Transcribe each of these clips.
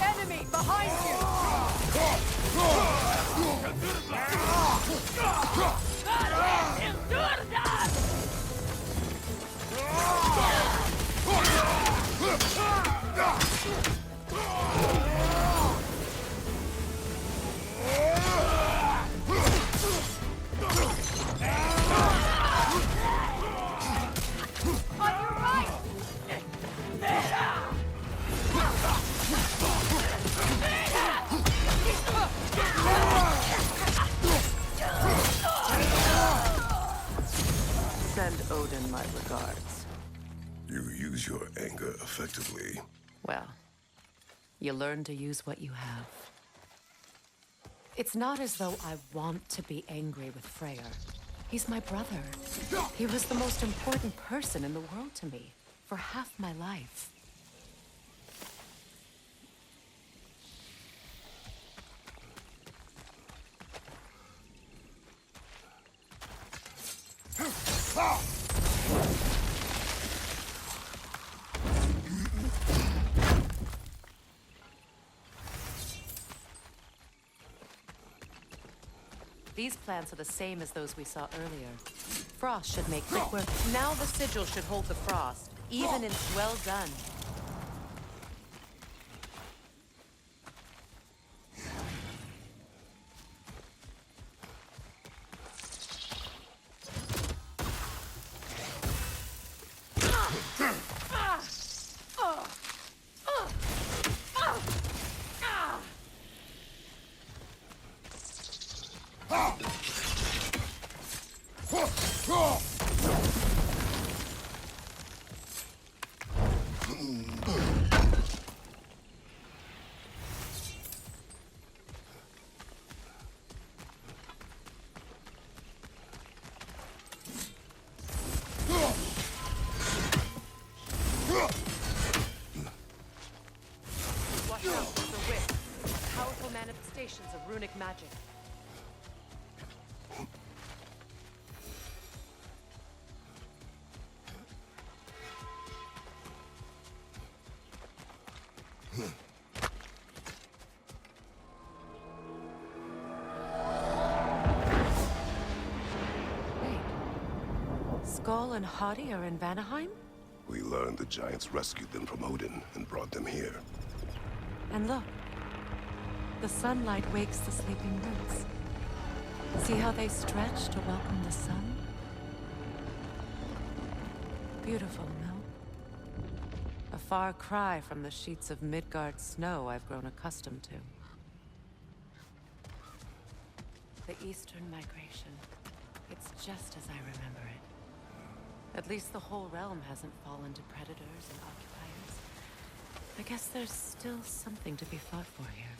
Enemy behind you! On your right! Send Odin my regards. You use your anger effectively. Well, you learn to use what you have. It's not as though I want to be angry with Freyr. He's my brother. He was the most important person in the world to me for half my life. These plants are the same as those we saw earlier. Frost should make quick work. Now the sigil should hold the frost, even in well done. Watch out for the whip. Powerful manifestations of runic magic. Skull and Hati are in Vanaheim? We learned the giants rescued them from Odin and brought them here. And look, the sunlight wakes the sleeping roots. See how they stretch to welcome the sun? Beautiful, no? A far cry from the sheets of Midgard snow I've grown accustomed to. The Eastern migration. It's just as I remember it. At least the whole realm hasn't fallen to predators and occupiers. I guess there's still something to be fought for here.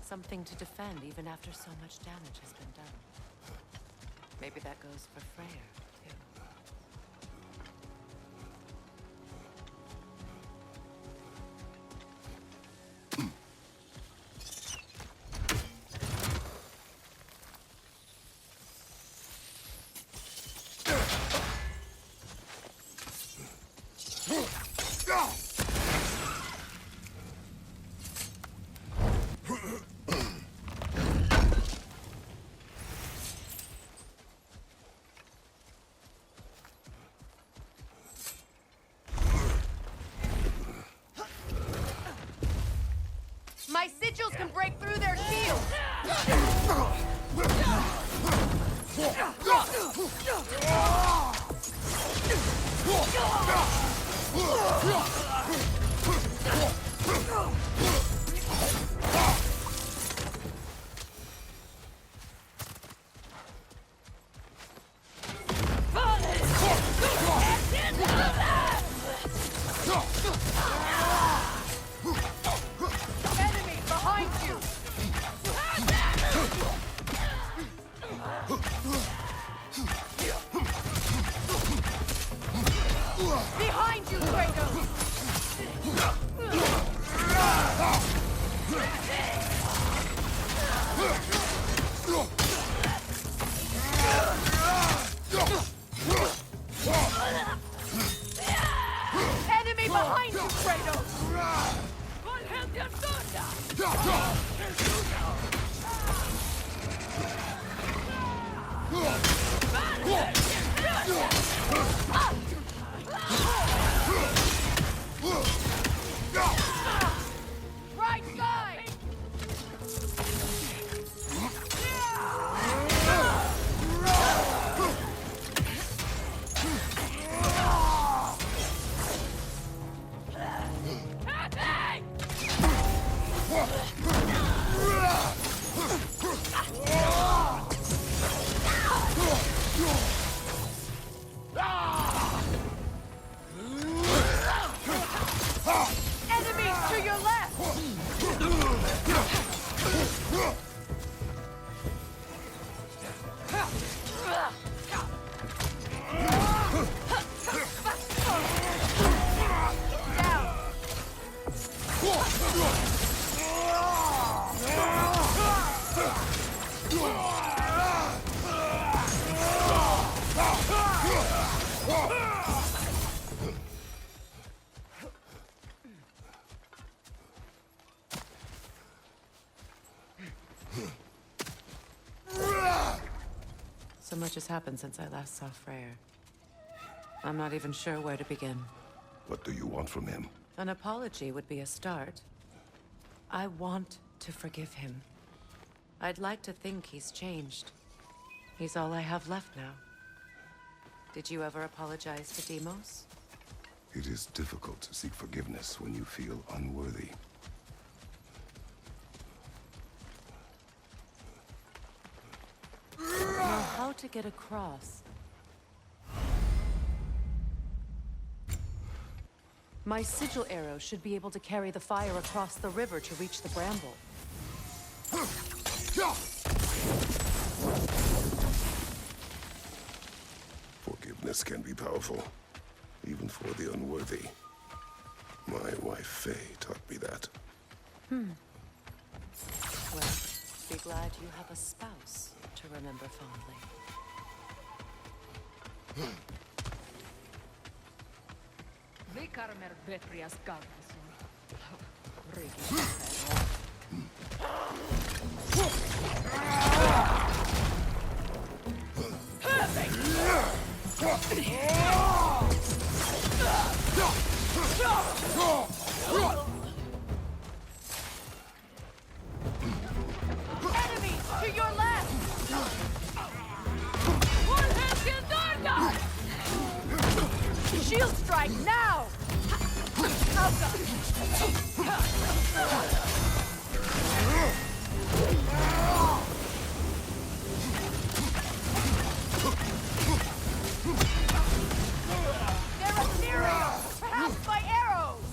Something to defend even after so much damage has been done. Maybe that goes for Freyr, too. My sigils can break through their shields! Behind you, Kratos! Enemy behind you, Kratos! Right side! Enemies to your left! Down! So much has happened since I last saw Freyr. I'm not even sure where to begin. What do you want from him? An apology would be a start. I want to forgive him. I'd like to think he's changed. He's all I have left now. Did you ever apologize to Deimos? It is difficult to seek forgiveness when you feel unworthy. Know how to get across. My sigil arrow should be able to carry the fire across the river to reach the bramble. Forgiveness can be powerful, even for the unworthy. My wife Faye taught me that. Well, be glad you have a spouse to remember fondly. Vikarmer Vetrias Galvason. Enemies to your left! Shield strike now! They're ethereal! Perhaps by arrows!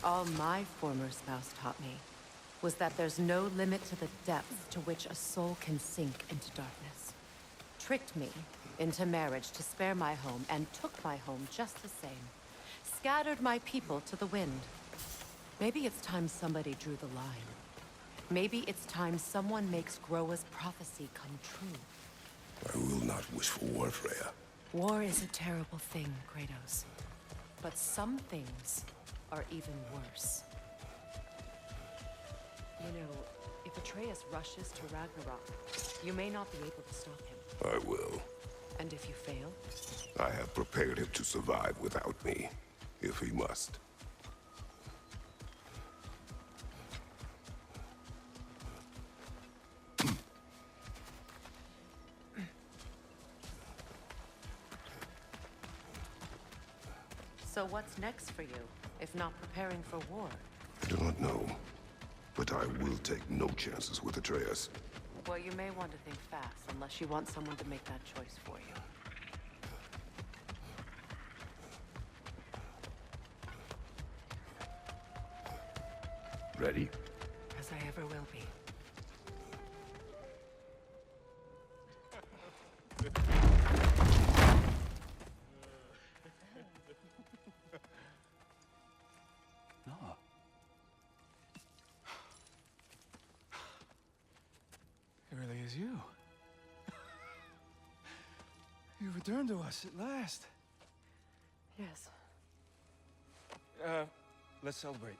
All my former spouse taught me was that there's no limit to the depth to which a soul can sink into darkness. Tricked me into marriage to spare my home and took my home just the same. Scattered my people to the wind. Maybe it's time somebody drew the line. Maybe it's time someone makes Groa's prophecy come true. I will not wish for war, Freya. War is a terrible thing, Kratos. But some things are even worse. You know, if Atreus rushes to Ragnarok, you may not be able to stop him. I will. And if you fail? I have prepared him to survive without me, if he must. So what's next for you, if not preparing for war? I do not know, but I will take no chances with Atreus. Well, you may want to think fast, unless you want someone to make that choice for you. Ready? As I ever will be. No. It really is you. You returned to us at last. Yes. Let's celebrate.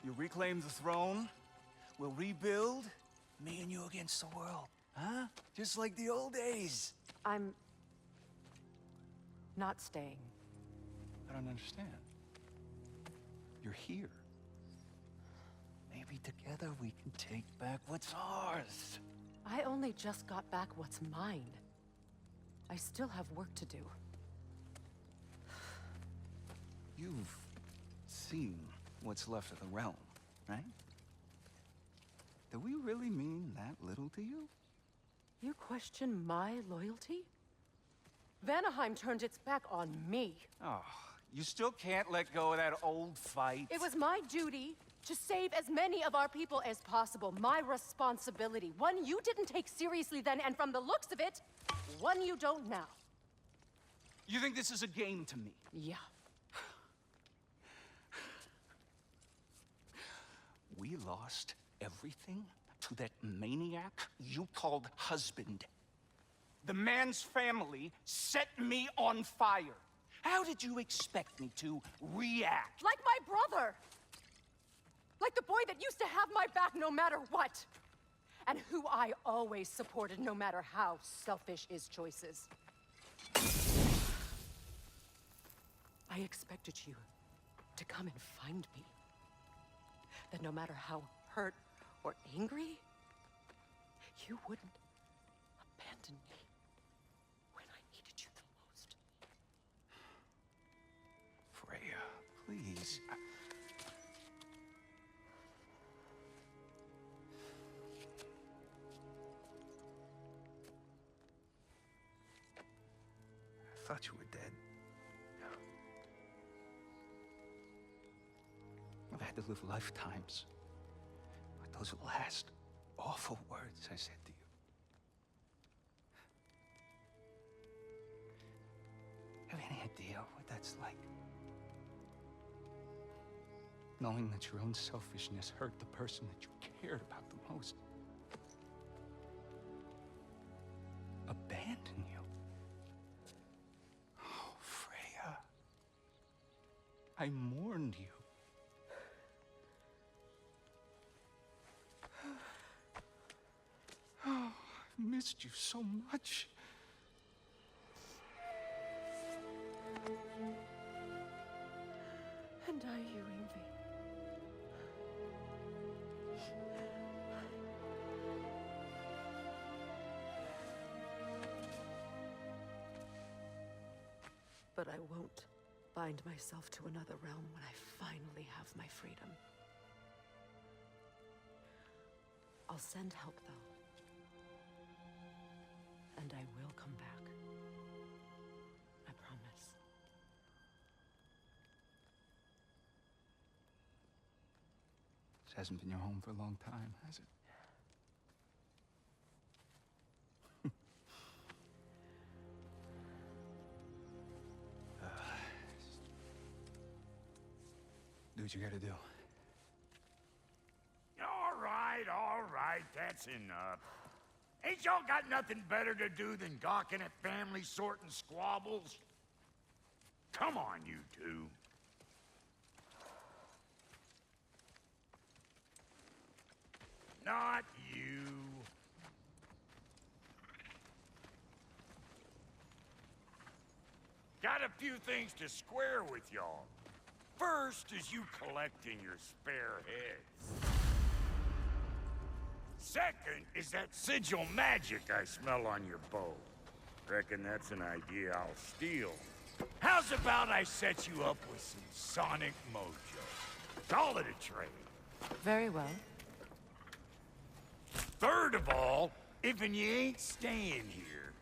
You reclaim the throne. We'll rebuild. Me and you against the world. Huh? Just like the old days. I'm... not staying. I don't understand. You're here. Maybe together we can take back what's ours. I only just got back what's mine. I still have work to do. You've seen what's left of the realm, right? Do we really mean that little to you? You question my loyalty? Vanaheim turned its back on me. Oh, you still can't let go of that old fight. It was my duty to save as many of our people as possible. My responsibility. One you didn't take seriously then, and from the looks of it, one you don't now. You think this is a game to me? Yeah. We lost everything to that maniac you called husband. The man's family set me on fire. How did you expect me to react? Like my brother! Like the boy that used to have my back no matter what! And who I always supported no matter how selfish his choices. I expected you to come and find me. That no matter how hurt or angry, you wouldn't abandon me when I needed you the most. Freya, please. I thought you were dead. I've had to live lifetimes with those last awful words I said to you. Have any idea what that's like? Knowing that your own selfishness hurt the person that you cared about the most. Abandon you. Oh, Freya. I mourned you. Oh, I've missed you so much. And I you, Ingvi. But I won't bind myself to another realm when I finally have my freedom. I'll send help, though. And I will come back. I promise. This hasn't been your home for a long time, has it? Do what you gotta do. All right, that's enough. Ain't y'all got nothing better to do than gawking at family sorting squabbles? Come on, you two. Not you. Got a few things to square with y'all. First is you collecting your spare heads. Second is that sigil magic I smell on your bow. Reckon that's an idea I'll steal. How's about I set you up with some sonic mojo? Call it a trade. Very well. Third of all, if you ain't staying here,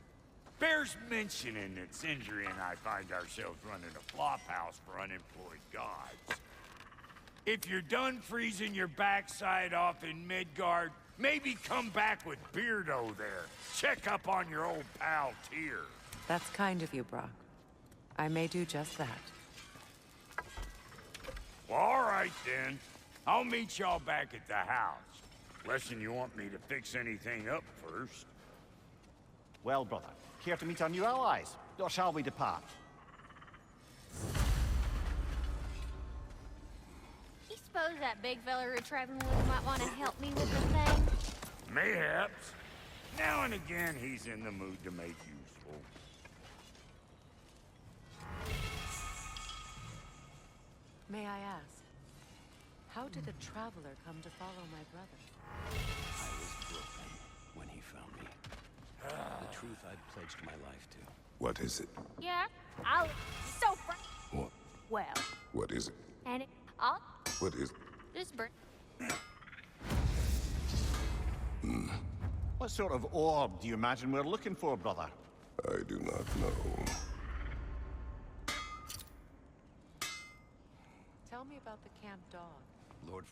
bears mentioning that Sindri and I find ourselves running a flop house for unemployed gods. If you're done freezing your backside off in Midgard, maybe come back with Beardo there. Check up on your old pal Tyr. That's kind of you, Brock. I may do just that. Well, all right then. I'll meet y'all back at the house. Less'n you want me to fix anything up first. Well, brother, care to meet our new allies? Or shall we depart? You suppose that big fella we're traveling with might want to help me with the thing? Mayhaps. Now and again, he's in the mood to make useful. May I ask, how did a traveler come to follow my brother? I was broken when he found me. The truth I'd pledged my life to. What is it? Yeah, so What? well, What is it? and I'll What is just bring. What sort of orb do you imagine we're looking for, brother? I do not know. Tell me about the camp dog. Lord...